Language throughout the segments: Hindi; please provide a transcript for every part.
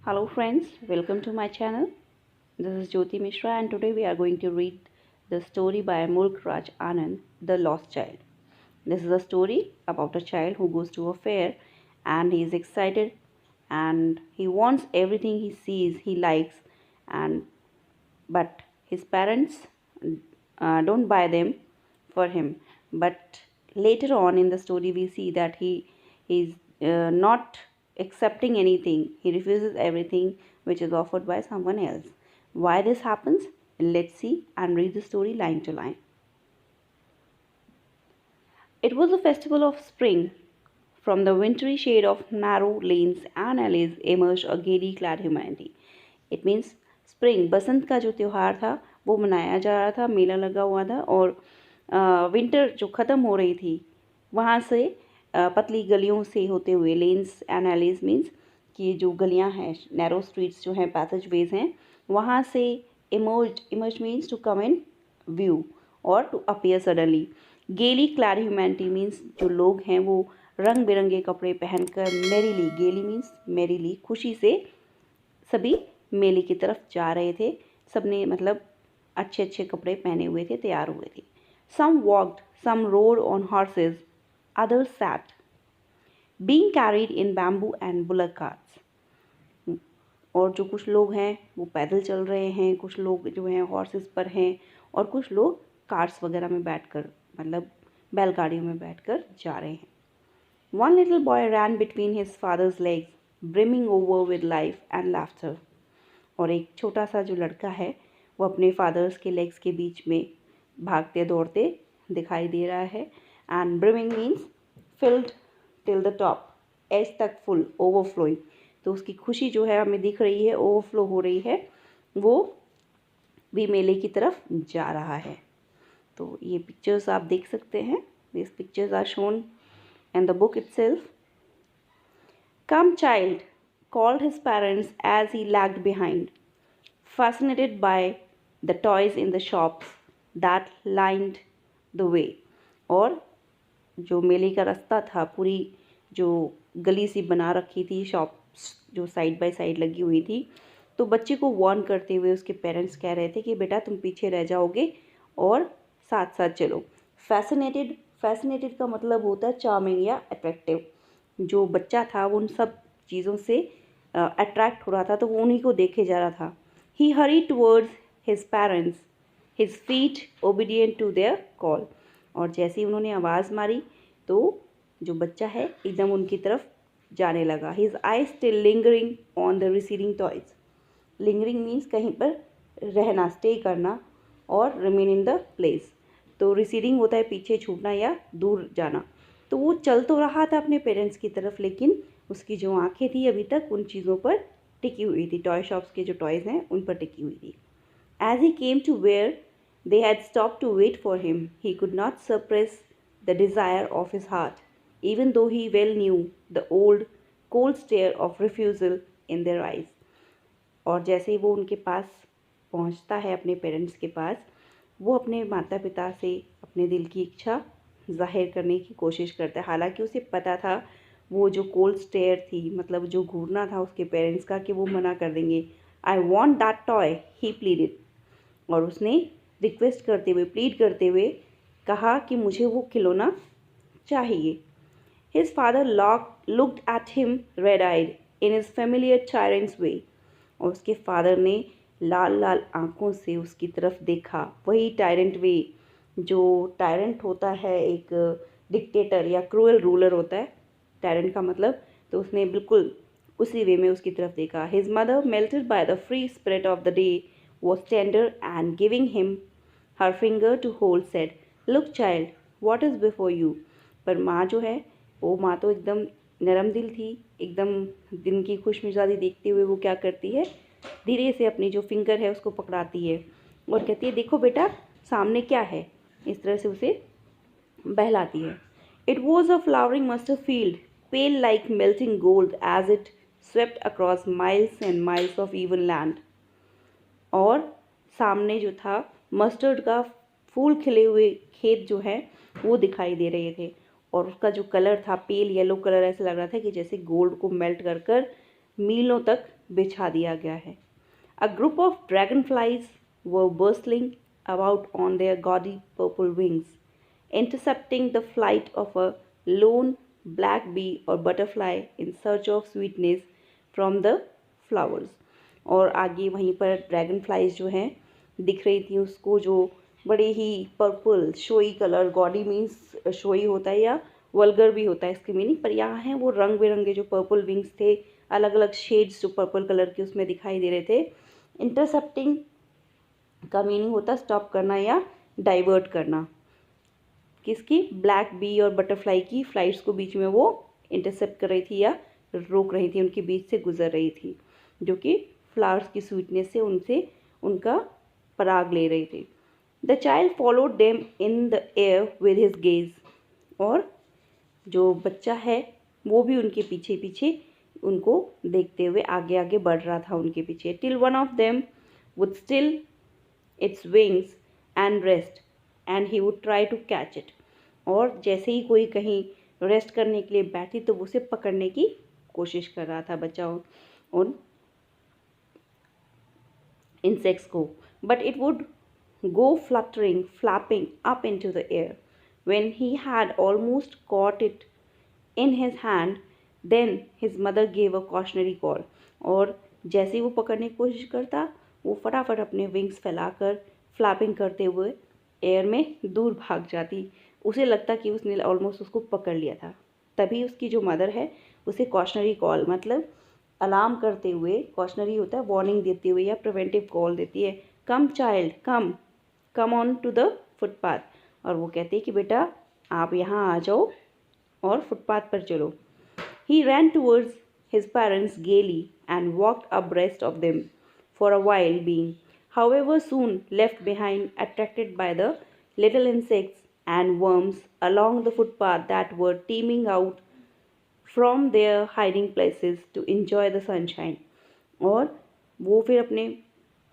Hello friends, welcome to my channel. This is Jyoti Mishra and today we are going to read the story by Mulk Raj Anand, The Lost Child. This is a story about a child who goes to a fair and he is excited and he wants everything he sees, he likes, and but his parents don't buy them for him. But later on in the story we see that he is not accepting anything. He refuses everything which is offered by someone else. Why this happens? Let's see and read the story line to line. It was a festival of spring. From the wintry shade of narrow lanes and alleys emerged a gaily clad humanity. It means spring बसंत का जो त्यौहार था वो मनाया जा रहा था, मेला लगा हुआ था और विंटर जो ख़त्म हो रही थी वहाँ से पतली गलियों से होते हुए लेन्स एंड एलीज मीन्स कि जो गलियाँ हैं नैरो स्ट्रीट्स जो हैं पैसेज वेज हैं वहाँ से emerge means to come in view और to appear suddenly. Gaily clad humanity means जो लोग हैं वो रंग बिरंगे कपड़े पहनकर मेरीली, गेली मीन्स मेरीली, खुशी से सभी मेले की तरफ जा रहे थे. सबने मतलब अच्छे अच्छे कपड़े पहने हुए थे, तैयार हुए थे. Some walked, some rode on horses, others sat being carried in bamboo and bullock carts. और जो कुछ लोग हैं वो पैदल चल रहे हैं, कुछ लोग जो हैं हॉर्सेस पर हैं और कुछ लोग कार्ट्स वगैरह में बैठकर मतलब बैलगाड़ियों में बैठकर जा रहे हैं. One little boy ran between his father's legs, brimming over with life and laughter. और एक छोटा सा जो लड़का है वो अपने फादर्स के लेग्स के बीच में भागते दौड़ते दिखाई दे रहा है. And brimming means filled till the top, edge तक फुल, ओवरफ्लोइंग. तो उसकी खुशी जो है हमें दिख रही है, ओवरफ्लो हो रही है, वो भी मेले की तरफ जा रहा है. तो ये पिक्चर्स आप देख सकते हैं. This pictures are shown in the book itself. Come, child, called his parents as he lagged behind, fascinated by the toys in the shops that lined the way. और जो मेले का रास्ता था, पूरी जो गली सी बना रखी थी, शॉप्स जो साइड बाय साइड लगी हुई थी, तो बच्चे को वार्न करते हुए उसके पेरेंट्स कह रहे थे कि बेटा तुम पीछे रह जाओगे और साथ साथ चलो. फैसिनेटेड का मतलब होता है चार्मिंग या अट्रैक्टिव. जो बच्चा था वो उन सब चीज़ों से अट्रैक्ट हो रहा था, तो वो उन्हीं को देखे जा रहा था. He hurried towards his parents, his feet obedient to their call. और जैसे ही उन्होंने आवाज़ मारी तो जो बच्चा है एकदम उनकी तरफ जाने लगा. His I still lingering on the receding toys. Lingering means कहीं पर रहना, स्टे करना, और रिमेन इन द प्लेस. तो रिसीडिंग होता है पीछे छूटना या दूर जाना. तो वो चल तो रहा था अपने पेरेंट्स की तरफ, लेकिन उसकी जो आंखें थी अभी तक उन चीज़ों पर टिकी हुई थी, टॉय शॉप्स के जो टॉयज़ हैं उन पर टिकी हुई थी. As he came to where they had stop to wait for him, he could not suppress the desire of his heart, even though he well knew the old cold stare of refusal in their eyes. और जैसे ही वो उनके पास पहुंचता है, अपने पेरेंट्स के पास, वो अपने माता पिता से अपने दिल की इच्छा जाहिर करने की कोशिश करता है. हालांकि उसे पता था वो जो कोल्ड स्टेयर थी, मतलब जो घूरना था उसके पेरेंट्स का, कि वो मना कर देंगे. आई want that toy, he pleaded. और उसने रिक्वेस्ट करते हुए, प्लीड करते हुए कहा कि मुझे वो खिलौना चाहिए. His father looked at him red eyed in his familiar tyrant's way. और उसके फादर ने लाल लाल आँखों से उसकी तरफ देखा. वही टायरेंट वे, जो टायरेंट होता है एक डिक्टेटर या क्रूअल रूलर होता है टायरेंट का मतलब, तो उसने बिल्कुल उसी वे में उसकी तरफ देखा. His mother melted by the free spirit of the day was tender and giving him her finger to hold said, look child, what is before you. पर माँ जो है वो माँ तो एकदम नरम दिल थी, एकदम दिन की खुश मिजाजी देखते हुए वो क्या करती है, धीरे से अपनी जो फिंगर है उसको पकड़ाती है और कहती है देखो बेटा सामने क्या है. इस तरह से उसे बहलाती है. It was a flowering mustard field, pale like melting gold as it swept across miles and miles of even land. और सामने जो था मस्टर्ड का फूल खिले हुए खेत जो है वो दिखाई दे रहे थे. और उसका जो कलर था पेल येलो कलर, ऐसा लग रहा था कि जैसे गोल्ड को मेल्ट कर कर मीलों तक बिछा दिया गया है। A group of dragonflies were bustling about on their gaudy purple wings, intercepting the flight of a lone black bee or butterfly in search of sweetness from the flowers। और आगे वहीं पर ड्रैगन फ्लाइज जो हैं दिख रही थी उसको, जो बड़े ही purple showy colour, gaudy means showy होता है या वल्गर भी होता है इसकी मीनिंग, पर यहाँ है वो रंग बिरंगे जो पर्पल विंग्स थे, अलग अलग शेड्स जो पर्पल कलर के उसमें दिखाई दे रहे थे। इंटरसेप्टिंग का मीनिंग होता है स्टॉप करना या डाइवर्ट करना। किसकी? ब्लैक बी और बटरफ्लाई की फ्लाइट्स को बीच में वो इंटरसेप्ट कर रही थी या रोक रही थी, उनके बीच से गुजर रही थी, जो कि फ्लावर्स की स्वीटनेस से उनसे उनका पराग ले रही थी। The child followed them in the air with his gaze. और जो बच्चा है वो भी उनके पीछे पीछे उनको देखते हुए आगे आगे बढ़ रहा था उनके पीछे। Till one of them would still its wings and rest and he would try to catch it. और जैसे ही कोई कहीं रेस्ट करने के लिए बैठी तो वो उसे पकड़ने की कोशिश कर रहा था बच्चा उन insects को, but it would go fluttering, flapping up into the air. When he had almost caught it in his hand, then his mother gave a cautionary call. और जैसे ही वो पकड़ने की कोशिश करता, वो फटाफट अपने विंग्स फैलाकर फ्लैपिंग करते हुए एयर में दूर भाग जाती। उसे लगता कि उसने ऑलमोस्ट उसको पकड़ लिया था। तभी उसकी जो मदर है उसे कॉशनरी कॉल, मतलब अलार्म करते हुए, कॉशनरी होता है वार्निंग देते हुए या प्रिवेंटिव कॉल देती है, come child come, come on to the footpath. और वो कहते हैं कि बेटा आप यहाँ आ जाओ और फुटपाथ पर चलो। ही रैन टूवर्ड्स हिज पेरेंट्स गेली and walked abreast of them for a while, being however soon left behind, attracted by the little insects and worms along the footpath that were teeming out from their hiding places to enjoy the sunshine। और वो फिर अपने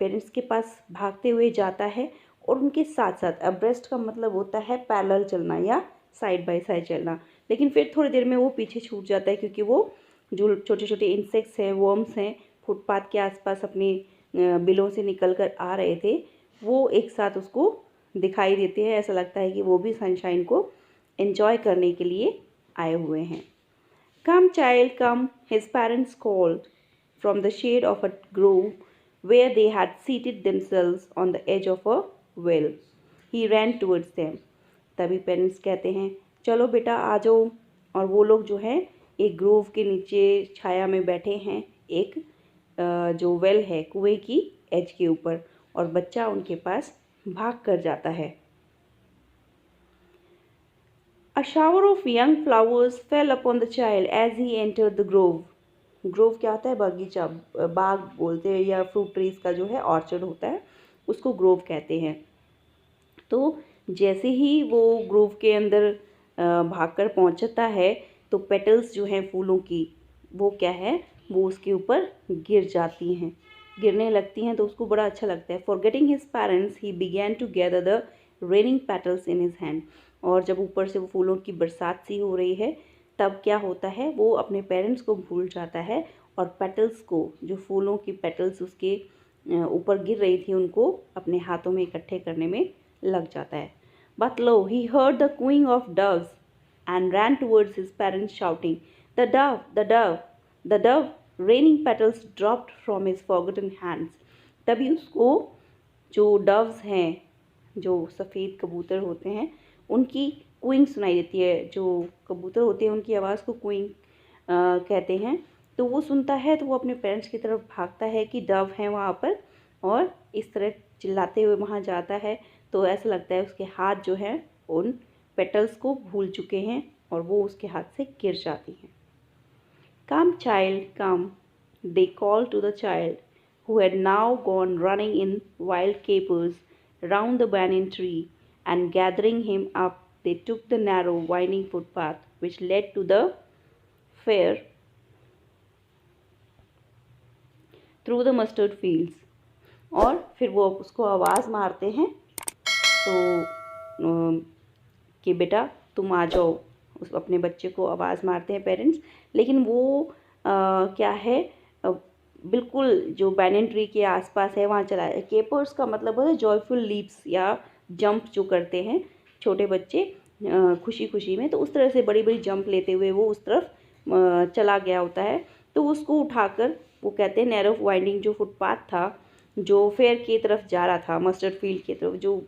पेरेंट्स के पास भागते हुए जाता है और उनके साथ साथ, अब्रेस्ट का मतलब होता है पैरेलल चलना या साइड बाय साइड चलना, लेकिन फिर थोड़ी देर में वो पीछे छूट जाता है क्योंकि वो जो छोटे छोटे इंसेक्ट्स हैं, वर्म्स हैं, फुटपाथ के आसपास अपनी बिलों से निकल कर आ रहे थे, वो एक साथ उसको दिखाई देते हैं। ऐसा लगता है कि वो भी सनशाइन को एंजॉय करने के लिए आए हुए हैं। Come, child, come, his parents called from the shade of a grove where they had seated themselves on the edge of a well. He ran towards them. तभी पेरेंट्स कहते हैं चलो बेटा आ जाओ। और वो लोग जो हैं एक ग्रोव के नीचे छाया में बैठे हैं, एक जो वेल है कुएं की एज के ऊपर, और बच्चा उनके पास भाग कर जाता है। A shower of young flowers fell upon the child as he entered the grove. Grove क्या होता है? बगीचा, बाग बोलते हैं, या फ्रूट ट्रीज का जो है ऑर्चर्ड होता है, उसको ग्रोव कहते हैं। तो जैसे ही वो ग्रोव के अंदर भागकर पहुंचता है तो पेटल्स जो हैं फूलों की, वो क्या है, वो उसके ऊपर गिर जाती हैं, गिरने लगती हैं, तो उसको बड़ा अच्छा लगता है। Forgetting his parents he began to gather the raining petals in his hand. और जब ऊपर से वो फूलों की बरसात सी हो रही है तब क्या होता है, वो अपने पेरेंट्स को भूल जाता है और पेटल्स को, जो फूलों की पेटल्स उसके ऊपर गिर रही थी, उनको अपने हाथों में इकट्ठे करने में लग जाता है। But lo, he heard the cooing of doves and ran towards his parents shouting, "The dove, the dove, the dove!" Raining petals dropped from his forgotten hands. तभी उसको जो डव्स हैं, जो सफ़ेद कबूतर होते हैं, उनकी क्विंग सुनाई देती है। जो कबूतर होते हैं उनकी आवाज़ को क्विंग कहते हैं। तो वो सुनता है तो वो अपने पेरेंट्स की तरफ भागता है कि डव है वहाँ पर, और इस तरह चिल्लाते हुए वहाँ जाता है। तो ऐसा लगता है उसके हाथ जो हैं उन पेटल्स को भूल चुके हैं और वो उसके हाथ से गिर जाती हैं। Come, child, come, they called to the child, who had now gone running in wild capers round the banyan tree, and gathering him up, they took the narrow, winding footpath which led to the fair through the mustard fields। और फिर वो उसको आवाज़ मारते हैं तो कि बेटा तुम आ जाओ, उस अपने बच्चे को आवाज़ मारते हैं पेरेंट्स। लेकिन वो क्या है, बिल्कुल जो बैनन ट्री के आसपास है वहाँ चला जाए। केपर्स का मतलब है जॉयफुल लीप्स या जंप जो करते हैं छोटे बच्चे खुशी खुशी में, तो उस तरह से बड़ी बड़ी जंप लेते हुए वो उस तरफ चला गया होता है। तो उसको उठाकर वो कहते हैं नैरो वाइंडिंग जो फुटपाथ था जो फेयर की तरफ जा रहा था, मस्टर्ड फील्ड की तरफ, जो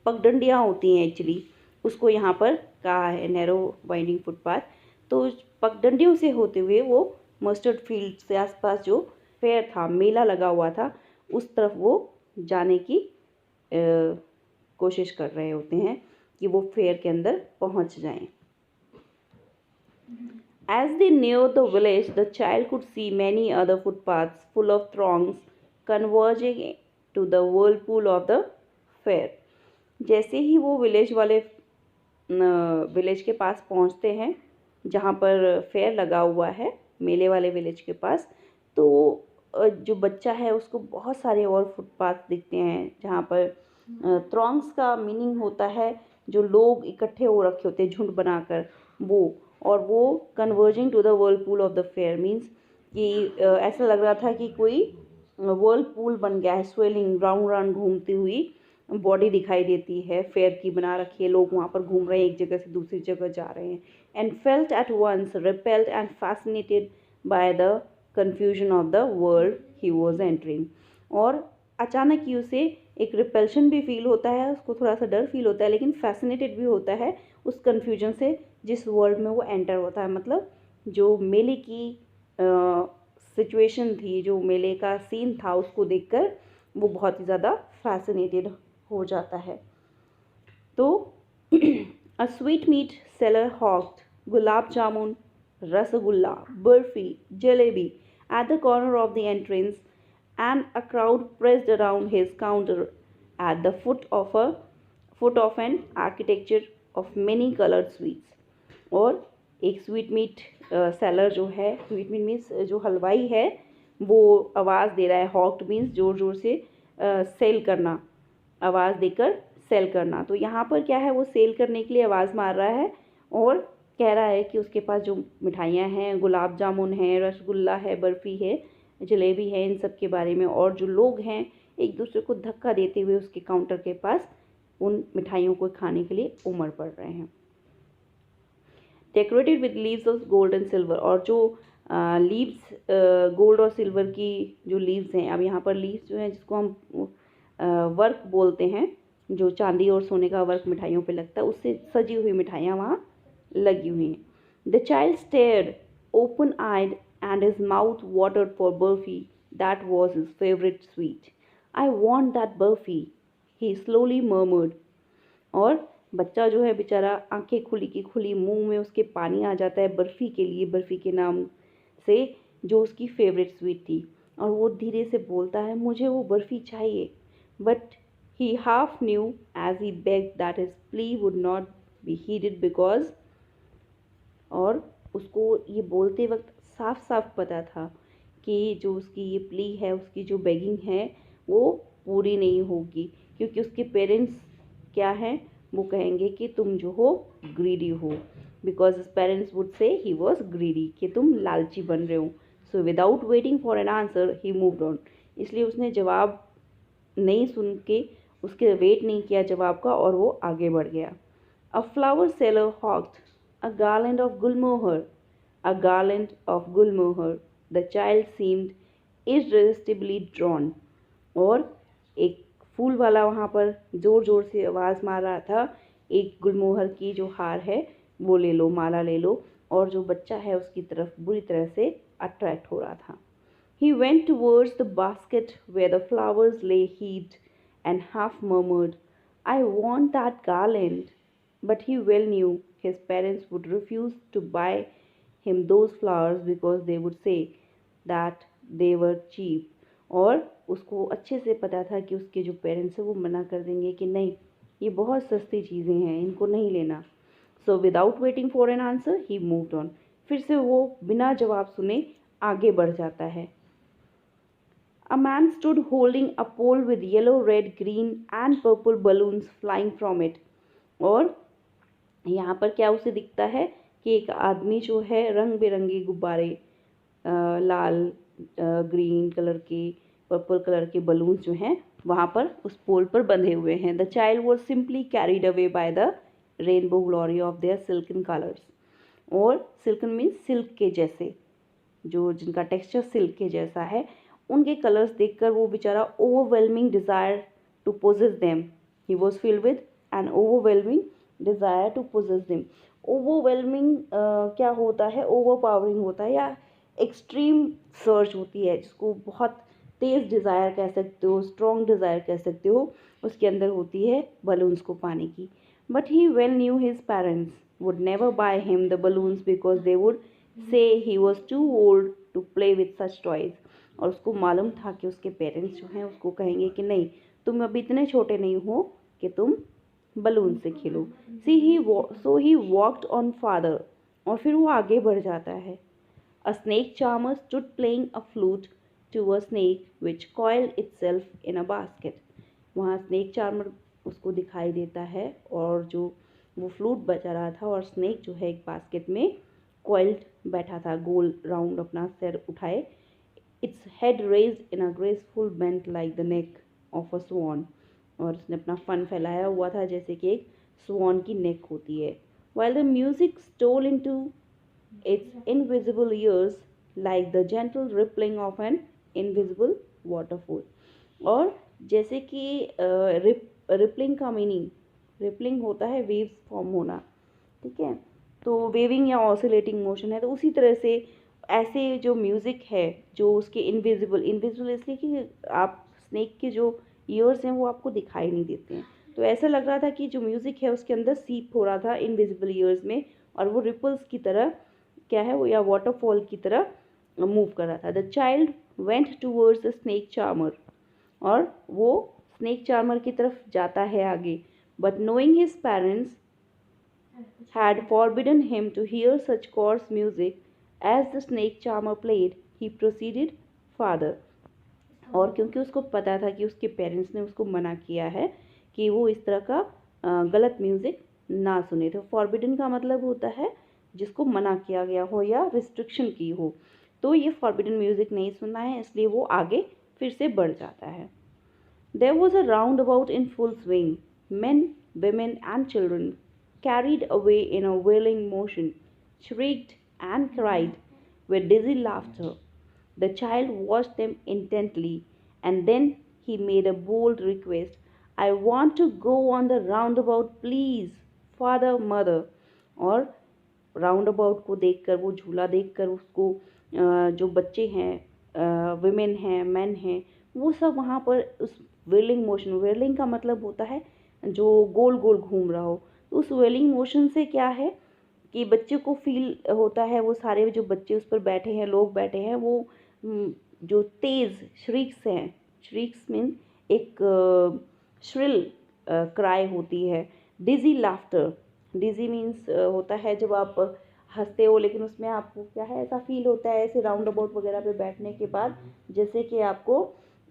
पगडंडियाँ होती हैं एक्चुअली, उसको यहाँ पर कहा है नैरो वाइंडिंग फुटपाथ। तो पगडंडियों से होते हुए वो मस्टर्ड फील्ड से आसपास जो फेयर था, मेला लगा हुआ था, उस तरफ वो जाने की कोशिश कर रहे होते हैं कि वो फेयर के अंदर पहुंच जाएं। As they neared the village, the child could see many other footpaths full of throngs converging to the whirlpool of the fair. जैसे ही वो विलेज के पास पहुंचते हैं जहाँ पर फेयर लगा हुआ है, मेले वाले विलेज के पास, तो जो बच्चा है उसको बहुत सारे और फुटपाथ दिखते हैं जहाँ पर थ्रॉन्ग्स का मीनिंग होता है जो लोग इकट्ठे हो रखे होते हैं झुंड बनाकर, वो, और वो converging to the whirlpool of the fair means कि ऐसा लग रहा था कि कोई वर्लपूल बन गया है, स्वेलिंग राउंड राउंड घूमती हुई बॉडी दिखाई देती है, फेयर की बना रखी है, लोग वहाँ पर घूम रहे हैं, एक जगह से दूसरी जगह जा रहे हैं। And felt at once repelled and fascinated by the confusion of the world he was entering. और अचानक ही उसे एक रिपल्शन भी फील होता है, उसको थोड़ा सा डर फील होता है, लेकिन फैसिनेटेड भी होता है उस कन्फ्यूजन से जिस वर्ल्ड में वो एंटर होता है। मतलब जो मेले की सिचुएशन थी, जो मेले का सीन था, उसको देखकर वो बहुत ही ज़्यादा फैसिनेटेड हो जाता है। तो a sweetmeat seller hawked gulab jamun, rasgulla, barfi, jalebi at the corner of the entrance, and a crowd pressed around his counter at the foot of an architecture of many colored sweets. और एक स्वीट मीट सेलर जो है, स्वीट मीट मीन्स जो हलवाई है, वो आवाज़ दे रहा है, हॉक्ड मीन्स ज़ोर ज़ोर से सेल करना, आवाज़ देकर सेल करना। तो यहाँ पर क्या है, वो सेल करने के लिए आवाज़ मार रहा है और कह रहा है कि उसके पास जो मिठाइयाँ हैं, गुलाब जामुन है, रसगुल्ला है, बर्फ़ी है, जलेबी है, इन सब के बारे में, और जो लोग हैं एक दूसरे को धक्का देते हुए उसके काउंटर के पास उन मिठाइयों को खाने के लिए उमड़ पड़ रहे हैं। Decorated with leaves of gold and silver, और जो लीव्स गोल्ड और सिल्वर की जो लीव्स हैं, अब यहाँ पर लीव्स जो हैं जिसको हम वर्क बोलते हैं, जो चांदी और सोने का वर्क मिठाइयों पे लगता है, उससे सजी हुई मिठाइयाँ वहाँ लगी हुई हैं। The child stared open eyed and his mouth watered for barfi that was his favourite sweet. I want that barfi, he slowly murmured. और बच्चा जो है बेचारा आंखें खुली की खुली, मुंह में उसके पानी आ जाता है बर्फ़ी के लिए, बर्फ़ी के नाम से जो उसकी फेवरेट स्वीट थी, और वो धीरे से बोलता है मुझे वो बर्फ़ी चाहिए। But he half knew as he begged that his plea would not be heeded because, और उसको ये बोलते वक्त साफ साफ पता था कि जो उसकी ये प्ली है, उसकी जो बेगिंग है, वो पूरी नहीं होगी, क्योंकि उसके पेरेंट्स क्या हैं, वो कहेंगे कि तुम जो हो ग्रीडी हो, because his parents would say he was greedy, कि तुम लालची बन रहे हो। So without waiting for an answer he moved on, इसलिए उसने जवाब नहीं सुन के, उसके वेट नहीं किया जवाब का, और वो आगे बढ़ गया। A flower seller hawked a garland of gulmohar, a garland of gulmohar. The child seemed irresistibly drawn. और एक फूल वाला वहाँ पर ज़ोर ज़ोर से आवाज़ मार रहा था, एक गुलमोहर की जो हार है वो ले लो, माला ले लो, और जो बच्चा है उसकी तरफ बुरी तरह से अट्रैक्ट हो रहा था। He went towards the basket where the flowers lay heaped and half murmured, I want that garland. But he well knew his parents would refuse to buy him those flowers because they would say that they were cheap. और उसको अच्छे से पता था कि उसके जो पेरेंट्स हैं वो मना कर देंगे कि नहीं, ये बहुत सस्ती चीज़ें हैं, इनको नहीं लेना। So without waiting for an answer he moved on, फिर से वो बिना जवाब सुने आगे बढ़ जाता है। A man stood holding a pole with yellow, red, green and purple balloons flying from it. और यहाँ पर क्या उसे दिखता है कि एक आदमी जो है रंग बिरंगे गुब्बारे, लाल, ग्रीन कलर के, पर्पल कलर के बलून्स जो हैं वहाँ पर उस पोल पर बंधे हुए हैं. The child was simply carried away by the rainbow glory of their silken colours. और सिल्कन मीन्स सिल्क के जैसे, जो जिनका टेक्सचर सिल्क के जैसा है, उनके कलर्स देखकर वो बेचारा overwhelming desire to possess them. He was filled with an overwhelming desire to possess them. Overwhelming क्या होता है, ओवरपावरिंग होता है या एक्सट्रीम सर्च होती है, जिसको बहुत तेज़ डिज़ायर कह सकते हो, स्ट्रॉन्ग डिज़ायर कह सकते हो, उसके अंदर होती है बलून्स को पाने की. But he well new his parents would never buy him the balloons because they would say he was too old to play with such toys. और उसको मालूम था कि उसके पेरेंट्स जो हैं उसको कहेंगे कि नहीं, तुम अभी इतने छोटे नहीं हो कि तुम बलून से खेलो. सो ही वॉकड ऑन फादर. और फिर वो आगे बढ़ जाता है. A snake charmer stood playing a flute to a snake which coiled itself in a basket. वहाँ स्नेक चार्मर उसको दिखाई देता है और जो वो फ्लूट बजा रहा था और स्नेक जो है एक बास्केट में कॉइल्ड बैठा था, गोल राउंड अपना सिर उठाए. Its head raised in a graceful bent like the neck of a swan. और उसने अपना फन फैलाया हुआ था जैसे कि एक स्वान की नेक होती है. While the music stole into its invisible ears like the gentle rippling of an invisible waterfall. और जैसे कि रिपलिंग का मीनिंग, रिपलिंग होता है वेव्स फॉर्म होना, ठीक है, तो वेविंग या ऑसिलेटिंग मोशन है. तो उसी तरह से ऐसे जो म्यूज़िक है जो उसके इनविजिबल, इनविजिबल इसलिए कि आप स्नेक के जो ईयर्स हैं वो आपको दिखाई नहीं देते हैं, तो ऐसा लग रहा था कि जो म्यूज़िक है उसके अंदर सीप हो रहा था इनविजिबल ईयर्स में, और वो रिपल्स की तरह क्या है वो, या वाटरफॉल की तरह मूव कर रहा था. The child went towards the snake charmer. और वो स्नेक चार्मर की तरफ जाता है आगे. But knowing his parents had forbidden him to hear such coarse music as the snake charmer played, he proceeded farther. और क्योंकि उसको पता था कि उसके पेरेंट्स ने उसको मना किया है कि वो इस तरह का गलत म्यूज़िक ना सुने. तो फॉरबिडन का मतलब होता है जिसको मना किया गया हो या रिस्ट्रिक्शन की हो. तो ये फॉरबिडन म्यूज़िक नहीं सुनना है, इसलिए वो आगे फिर से बढ़ जाता है. There was a roundabout in full swing. Men, women, and children, carried away in a whirling motion, shrieked and cried with dizzy laughter. The child watched them intently, and then he made a bold request. I want to go on the roundabout, please, father, mother. और राउंड अबाउट को देखकर, वो झूला देखकर उसको जो बच्चे हैं, विमेन हैं, मैन हैं, वो सब वहाँ पर उस व्हीलिंग मोशन, व्हीलिंग का मतलब होता है जो गोल गोल घूम रहा हो. तो उस व्हीलिंग मोशन से क्या है कि बच्चे को फील होता है, वो सारे जो बच्चे उस पर बैठे हैं, लोग बैठे हैं, वो जो तेज़ श्रीक्स हैं, श्रीक्स मीन एक श्रिल क्राई होती है. डिजी लाफ्टर, डिजी मीन्स होता है जब आप हंसते हो लेकिन उसमें आपको क्या है, ऐसा फील होता है ऐसे राउंड अबाउट वगैरह पे बैठने के बाद जैसे कि आपको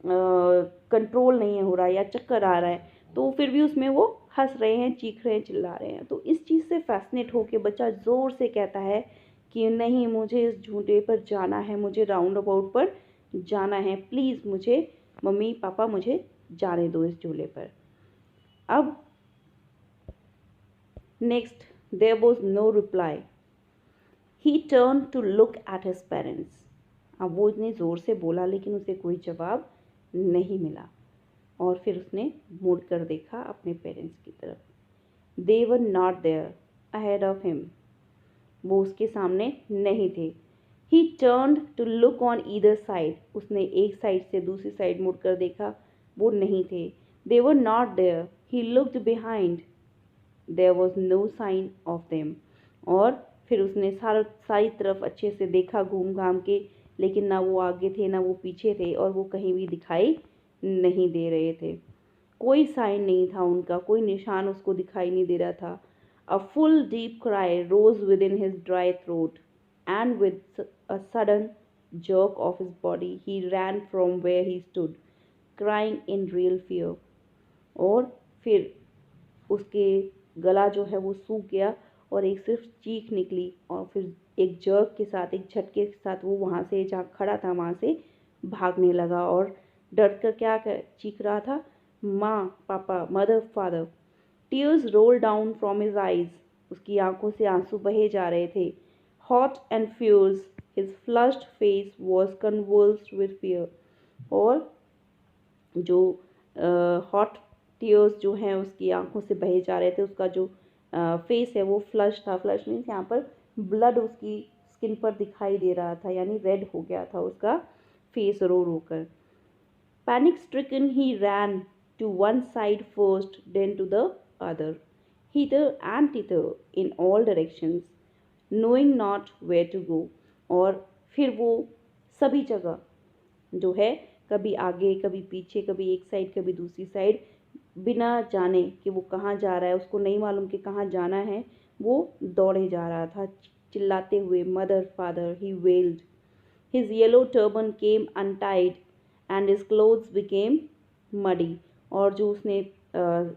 कंट्रोल नहीं हो रहा है या चक्कर आ रहा है, तो फिर भी उसमें वो हंस रहे हैं, चीख रहे हैं, चिल्ला रहे हैं. तो इस चीज़ से फैसिनेट होके बच्चा ज़ोर से कहता है कि नहीं, मुझे इस झूले पर जाना है, मुझे राउंड अबाउट पर जाना है, प्लीज़ मुझे, मम्मी पापा मुझे जाने दो इस झूले पर. अब next, there was no reply. He turn to look at his parents. अब वो इतने ज़ोर से बोला लेकिन उसे कोई जवाब नहीं मिला, और फिर उसने मुड़ कर देखा अपने पेरेंट्स की तरफ. They were not there ahead of him. वो उसके सामने नहीं थे. He turn to look on either side. उसने एक साइड से दूसरी साइड मुड़कर देखा, वो नहीं थे. They were not there. He looked behind. There was no sign of them. और फिर उसने सारी तरफ अच्छे से देखा घूम घाम के, लेकिन ना वो आगे थे ना वो पीछे थे, और वो कहीं भी दिखाई नहीं दे रहे थे. कोई साइन नहीं था उनका, कोई निशान उसको दिखाई नहीं दे रहा था. A full deep cry rose within his dry throat, and with a sudden jerk of his body he ran from where he stood, crying in real fear. और फिर उसके गला जो है वो सूख गया और एक सिर्फ चीख निकली और फिर एक जर्क के साथ, एक झटके के साथ वो वहाँ से जहाँ खड़ा था वहाँ से भागने लगा और डर कर चीख रहा था, माँ, पापा, mother, father. Tears roll down from his eyes, उसकी आंखों से आंसू बहे जा रहे थे। Hot and fierce, his flushed face was convulsed with fear, और जो हॉट टीयर्स जो हैं उसकी आंखों से बहे जा रहे थे। उसका जो फेस है वो फ्लश था। फ्लश मीन्स यहाँ पर ब्लड उसकी स्किन पर दिखाई दे रहा था, यानी रेड हो गया था उसका फेस रो रो कर। Panic stricken he ran to one side first, then to the other, hither and thither in all directions, knowing not where to go। और फिर वो सभी जगह जो है, कभी आगे कभी पीछे, कभी एक साइड कभी दूसरी साइड, बिना जाने कि वो कहाँ जा रहा है, उसको नहीं मालूम कि कहाँ जाना है, वो दौड़े जा रहा था चिल्लाते हुए, mother, father, he weld. His yellow turban came untied and his clothes became muddy, और जो उसने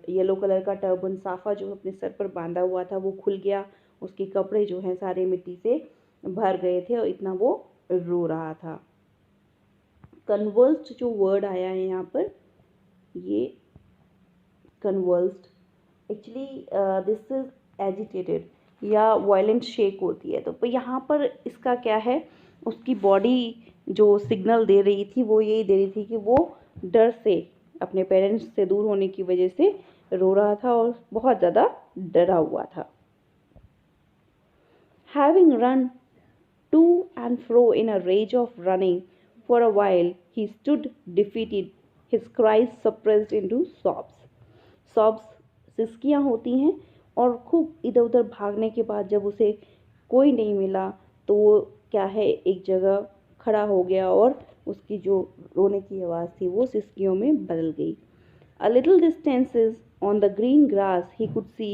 येलो कलर का टर्बन साफा जो अपने सर पर बांधा हुआ था वो खुल गया, उसके कपड़े जो हैं सारे मिट्टी से भर गए थे और इतना वो रो रहा था। कन्वल्स्ड जो वर्ड आया है यहाँ पर, ये कन्वल्स्ड एक्चुअली दिस इज एजिटेटेड या वायलेंट शेक होती है। तो यहाँ पर इसका क्या है, उसकी बॉडी जो सिग्नल दे रही थी वो यही दे रही थी कि वो डर से, अपने पेरेंट्स से दूर होने की वजह से रो रहा था और बहुत ज़्यादा डरा हुआ था। Having run to and fro in a rage of running for a while, he stood defeated, his cries suppressed into sobs। sobs सिसकियाँ होती हैं, और खूब इधर उधर भागने के बाद जब उसे कोई नहीं मिला तो वो क्या है, एक जगह खड़ा हो गया और उसकी जो रोने की आवाज़ थी वो सिसकियों में बदल गई। A little distances on the green grass he could see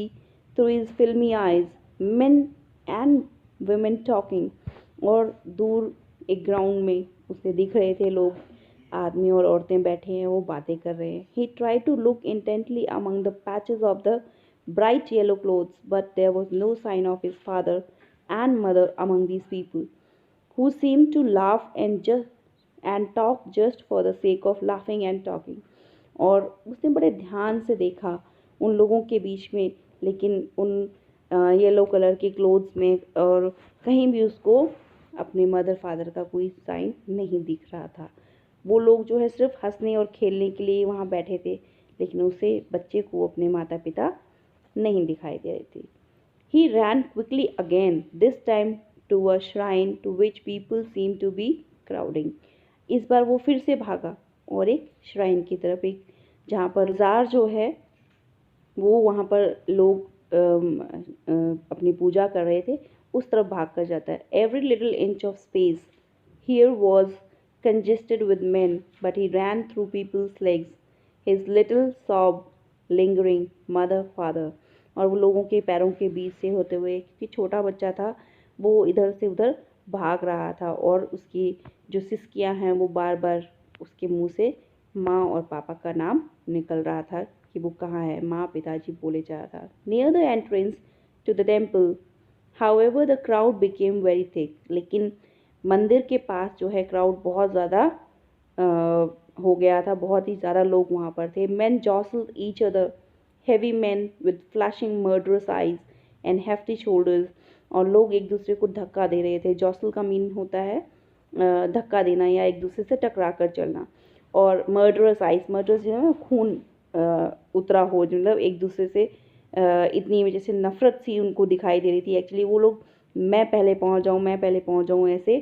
through his filmy eyes men and women talking, और दूर एक ग्राउंड में उसे दिख रहे थे लोग, आदमी और औरतें बैठे हैं, वो बातें कर रहे हैं। He tried to look intently among the patches of the bright yellow clothes, but there was no sign of his father and mother among these people, who seemed to laugh and talk just for the sake of laughing and talking। और उसने बड़े ध्यान से देखा उन लोगों के बीच में, लेकिन उन येलो कलर के क्लोथ्स में, और कहीं भी उसको अपने मदर फादर का कोई साइन नहीं दिख रहा था। वो लोग जो है सिर्फ हंसने और खेलने के लिए वहाँ बैठे थे, लेकिन उसे, बच्चे को, अपने माता पिता नहीं दिखाई दे रहे थे। He ran quickly again, this time to a shrine to which people seemed to be crowding। इस बार वो फिर से भागा और एक श्राइन की तरफ, एक जहाँ पर जार जो है वो, वहाँ पर लोग अपनी पूजा कर रहे थे, उस तरफ भाग कर जाता है। Every little inch of space here was congested with men, but he ran through people's legs, his little sob lingering, mother, father। और वो लोगों के पैरों के बीच से होते हुए, क्योंकि छोटा बच्चा था, वो इधर से उधर भाग रहा था और उसकी जो सिसकियाँ हैं वो बार बार उसके मुंह से माँ और पापा का नाम निकल रहा था कि वो कहाँ है, माँ, पिताजी बोले जा रहा था। Near the entrance to the temple however the crowd became very thick, लेकिन मंदिर के पास जो है क्राउड बहुत ज़्यादा हो गया था, बहुत ही ज़्यादा लोग वहाँ पर थे। Man जॉसल्ड each other, heavy men with flashing murderous eyes and hefty shoulders, और लोग एक दूसरे को धक्का दे रहे थे। जॉसल का मीन होता है धक्का देना या एक दूसरे से टकरा कर चलना, और मर्डरस आइज, मर्डरस जो है ना, खून उतरा हो, मतलब एक दूसरे से इतनी वजह से नफरत सी उनको दिखाई दे रही थी। एक्चुअली वो लोग मैं पहले पहुंच जाऊं, मैं पहले पहुंच जाऊं ऐसे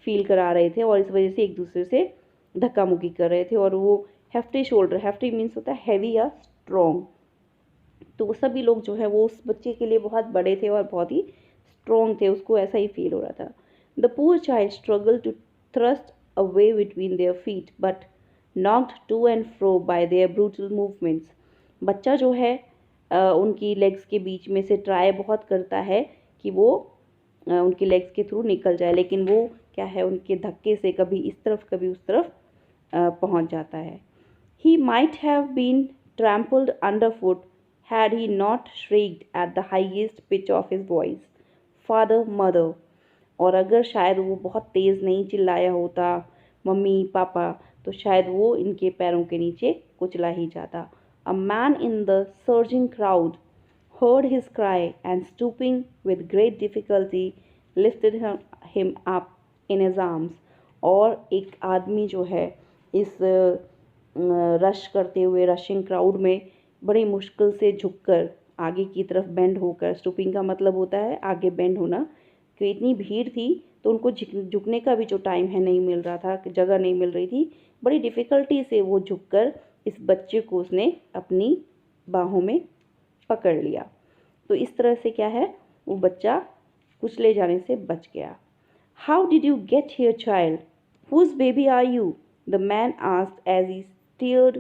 फील करा रहे थे, और इस वजह से एक दूसरे से धक्का मुक्की कर रहे थे। और वो हेफ्टी शोल्डर, हेफ्टी मीन्स होता है हैवी या स्ट्रॉन्ग, तो वो सभी लोग जो है वो उस बच्चे के लिए बहुत बड़े थे और बहुत ही स्ट्रॉन्ग थे, उसको ऐसा ही फील हो रहा था। The poor child struggle to thrust a way between their feet but knocked to and fro by their brutal movements. बच्चा जो है उनकी लेग्स के बीच में से ट्राई बहुत करता है कि वो उनकी लेग्स के थ्रू निकल जाए, लेकिन वो क्या है, उनके धक्के से कभी इस तरफ कभी उस तरफ पहुंच जाता है। He might have been trampled under foot had he not shrieked at the highest pitch of his voice, "Father, mother!" और अगर शायद वो बहुत तेज़ नहीं चिल्लाया होता, मम्मी पापा, तो शायद वो इनके पैरों के नीचे कुचला ही जाता। A man in the surging crowd heard his cry and stooping with great difficulty lifted him up in his arms। और एक आदमी जो है इस रश करते हुए रशिंग क्राउड में बड़ी मुश्किल से झुककर आगे की तरफ बेंड होकर, स्टूपिंग का मतलब होता है आगे बेंड होना, कि इतनी भीड़ थी तो उनको झुकने का भी जो टाइम है नहीं मिल रहा था, जगह नहीं मिल रही थी। बड़ी डिफ़िकल्टी से वो झुककर इस बच्चे को उसने अपनी बाहों में पकड़ लिया। तो इस तरह से क्या है, वो बच्चा कुचले जाने से बच गया। How did you get here child? Whose baby are you? The man asked as he steered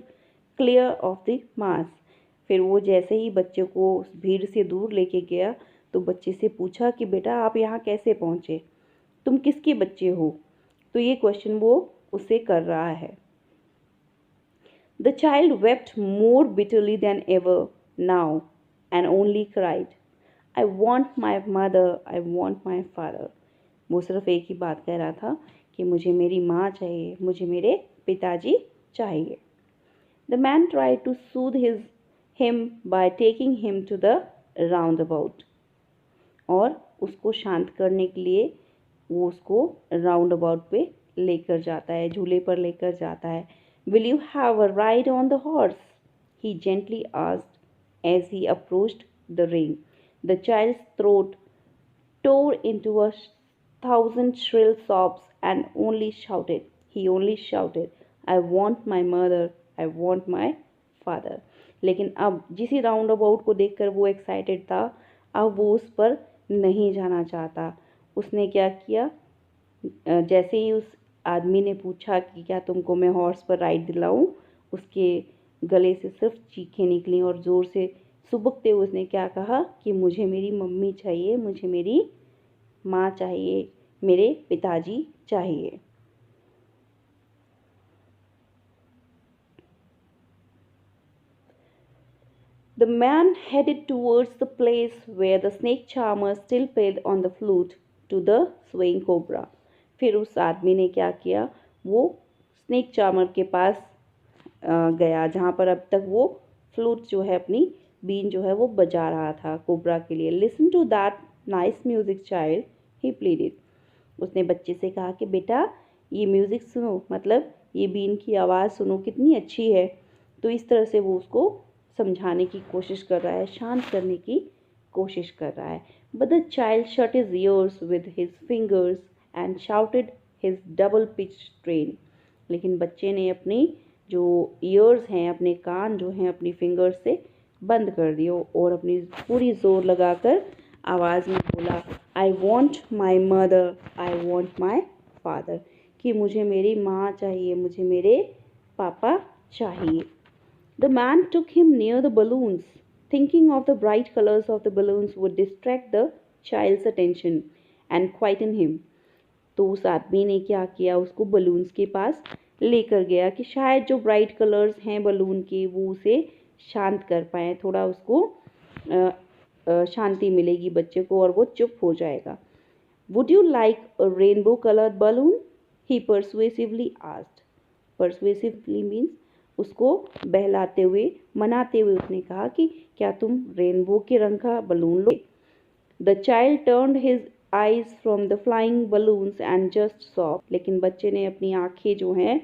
clear of the mass. फिर वो जैसे ही बच्चे को भीड़ से दूर लेके गया तो बच्चे से पूछा कि बेटा आप यहाँ कैसे पहुँचे, तुम किसके बच्चे हो? तो ये क्वेश्चन वो उससे कर रहा है। The child wept more bitterly than ever now and only cried, "I want my mother, I want my father." वो सिर्फ एक ही बात कह रहा था कि मुझे मेरी माँ चाहिए, मुझे मेरे पिताजी चाहिए। The man tried to soothe him by taking him to the roundabout। और उसको शांत करने के लिए वो उसको राउंड अबाउट पे लेकर जाता है, झूले पर लेकर जाता है। "Will you have a ride on the horse?" he gently asked as he approached the ring। The child's throat tore into a thousand shrill sobs and he only shouted, "I want my mother, I want my father." लेकिन अब जिसी राउंड अबाउट को देखकर वो एक्साइटेड था, अब वो उस पर नहीं जाना चाहता। उसने क्या किया, जैसे ही उस आदमी ने पूछा कि क्या तुमको मैं हॉर्स पर राइड दिलाऊं, उसके गले से सिर्फ चीखें निकली और ज़ोर से सुबकते हुए उसने क्या कहा कि मुझे मेरी मम्मी चाहिए, मुझे मेरी माँ चाहिए, मेरे पिताजी चाहिए। The man headed towards the place where the snake charmer still played on the flute to the swaying cobra। फिर उस आदमी ने क्या किया, वो स्नेक चार्मर के पास गया जहाँ पर अब तक वो फ्लूट जो है, अपनी बीन जो है वो बजा रहा था कोबरा के लिए। "Listen to that nice music child," he pleaded। उसने बच्चे से कहा कि बेटा ये म्यूज़िक सुनो, मतलब ये बीन की आवाज़ सुनो, कितनी अच्छी है। तो इस तरह से वो उसको समझाने की कोशिश कर रहा है, शांत करने की कोशिश कर रहा है। But the child shut his ears with his fingers and shouted his double pitched strain। लेकिन बच्चे ने अपनी जो ईयर्स हैं, अपने कान जो हैं, अपनी फिंगर्स से बंद कर दिए और अपनी पूरी जोर लगाकर आवाज़ में बोला, "I want my mother, I want my father", कि मुझे मेरी माँ चाहिए, मुझे मेरे पापा चाहिए। The man took him near the balloons, thinking of the bright colors of the balloons would distract the child's attention and quieten him। तो उस आदमी ने क्या किया, उसको बलून्स के पास लेकर गया कि शायद जो ब्राइट कलर्स हैं बलून के वो उसे शांत कर पाएँ, थोड़ा उसको शांति मिलेगी बच्चे को और वो चुप हो जाएगा। "Would you like a rainbow colored balloon?" he persuasively asked। Persuasively means उसको बहलाते हुए, मनाते हुए उसने कहा कि क्या तुम रेनबो के रंग का balloon low? The child turned his eyes from the flying balloons and just sobbed। लेकिन बच्चे ने अपनी आंखें जो हैं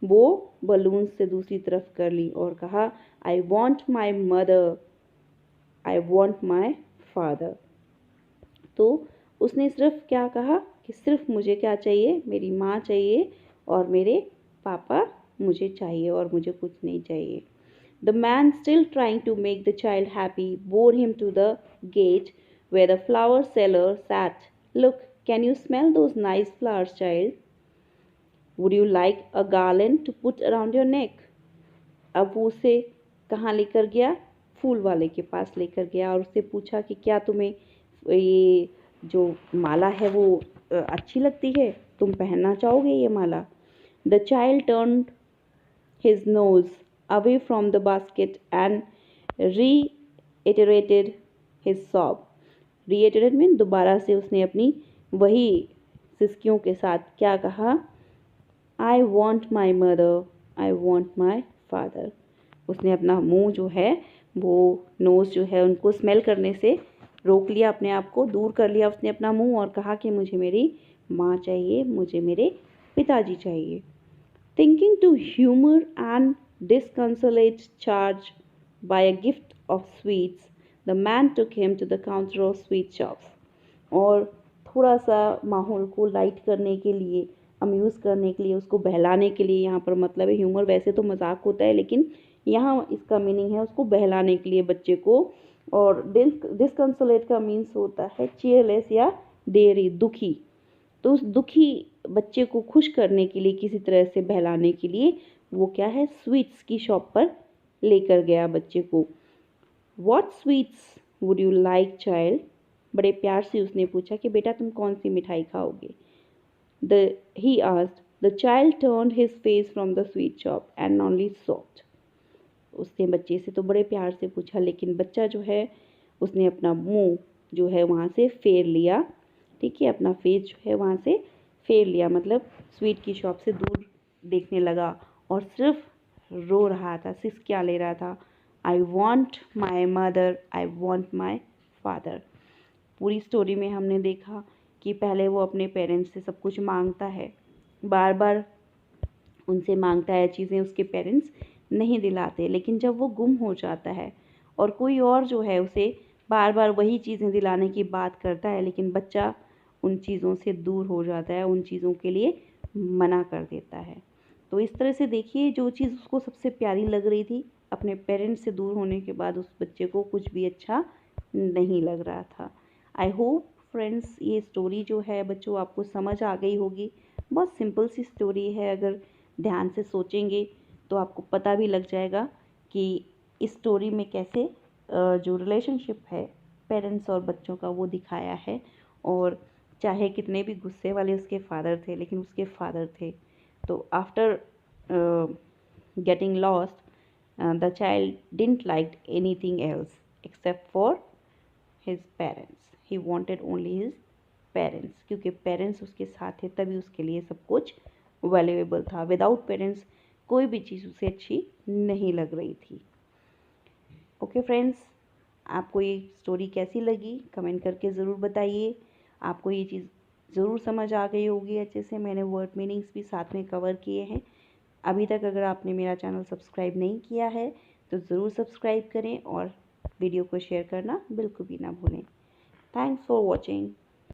वो बलून से दूसरी तरफ कर ली और कहा, "I want my mother, I want my father." तो उसने सिर्फ क्या कहा कि सिर्फ मुझे क्या चाहिए, मेरी माँ चाहिए और मेरे पापा मुझे चाहिए और मुझे कुछ नहीं चाहिए। The man, still trying to make the child happy, bore him to the gate where the flower seller sat. "Look, can you smell those nice flowers, child? Would you like a garland to put around your neck?" अब वो उसे कहाँ लेकर गया, फूल वाले के पास लेकर गया और उससे पूछा कि क्या तुम्हें ये जो माला है वो अच्छी लगती है, तुम पहनना चाहोगे ये माला? The child turned his nose away from the basket and iterated his sob. Reiterated mean दोबारा से उसने अपनी वही सिसकियों के साथ क्या कहा, I want my mother, I want my father. उसने अपना मुंह जो है वो नोज़ जो है उनको स्मेल करने से रोक लिया, अपने आप को दूर कर लिया उसने अपना मुंह, और कहा कि मुझे मेरी माँ चाहिए, मुझे मेरे पिताजी चाहिए. Thinking to humor and disconsolate charge by a gift of sweets, the man took him to the counter of sweet shops. और थोड़ा सा माहौल को लाइट करने के लिए, अम्यूज़ करने के लिए, उसको बहलाने के लिए, यहाँ पर मतलब है ह्यूमर, वैसे तो मजाक होता है लेकिन यहाँ इसका मीनिंग है उसको बहलाने के लिए बच्चे को. और डिसकंसोलेट का मीन्स होता है चीयरलेस या डेरी, दुखी. तो उस दुखी बच्चे को खुश करने के लिए, किसी तरह से बहलाने के लिए वो क्या है, स्वीट्स की शॉप पर लेकर गया बच्चे को. What sweets would you like child. बड़े प्यार से उसने पूछा कि बेटा तुम कौन सी मिठाई खाओगे. He asked. The child turned his face from the sweet shop and only soft. उसने बच्चे से तो बड़े प्यार से पूछा, लेकिन बच्चा जो है उसने अपना मुंह जो है वहाँ से फेर लिया. ठीक है, अपना फेस जो है वहाँ से फेर लिया, मतलब स्वीट की शॉप से दूर देखने लगा और सिर्फ रो रहा था, सिसकियाँ ले रहा था. I want my mother, I want my father. पूरी स्टोरी में हमने देखा कि पहले वो अपने पेरेंट्स से सब कुछ मांगता है, बार बार उनसे मांगता है चीज़ें, उसके पेरेंट्स नहीं दिलाते. लेकिन जब वो गुम हो जाता है और कोई और जो है उसे बार बार वही चीज़ें दिलाने की बात करता है, लेकिन बच्चा उन चीज़ों से दूर हो जाता है, उन चीज़ों के लिए मना कर देता है. तो इस तरह से देखिए, जो चीज़ उसको सबसे प्यारी लग रही थी, अपने पेरेंट्स से दूर होने के बाद उस बच्चे को कुछ भी अच्छा नहीं लग रहा था. आई होप फ्रेंड्स ये स्टोरी जो है बच्चों आपको समझ आ गई होगी. बहुत सिंपल सी स्टोरी है, अगर ध्यान से सोचेंगे तो आपको पता भी लग जाएगा कि इस स्टोरी में कैसे जो रिलेशनशिप है पेरेंट्स और बच्चों का वो दिखाया है. और चाहे कितने भी गुस्से वाले उसके फादर थे, लेकिन उसके फादर थे. तो after getting lost the child didn't like anything else except for his parents. He wanted only his parents, क्योंकि पेरेंट्स उसके साथ थे तभी उसके लिए सब कुछ वैल्यूएबल था. विदाउट पेरेंट्स कोई भी चीज़ उसे अच्छी नहीं लग रही थी. ओके फ्रेंड्स, आपको ये स्टोरी कैसी लगी कमेंट करके ज़रूर बताइए. आपको ये चीज़ ज़रूर समझ आ गई होगी अच्छे से. मैंने वर्ड मीनिंग्स भी साथ में कवर किए हैं. अभी तक अगर आपने मेरा चैनल सब्सक्राइब नहीं किया है तो ज़रूर सब्सक्राइब करें और वीडियो को शेयर करना बिल्कुल भी ना भूलें. Thanks for watching.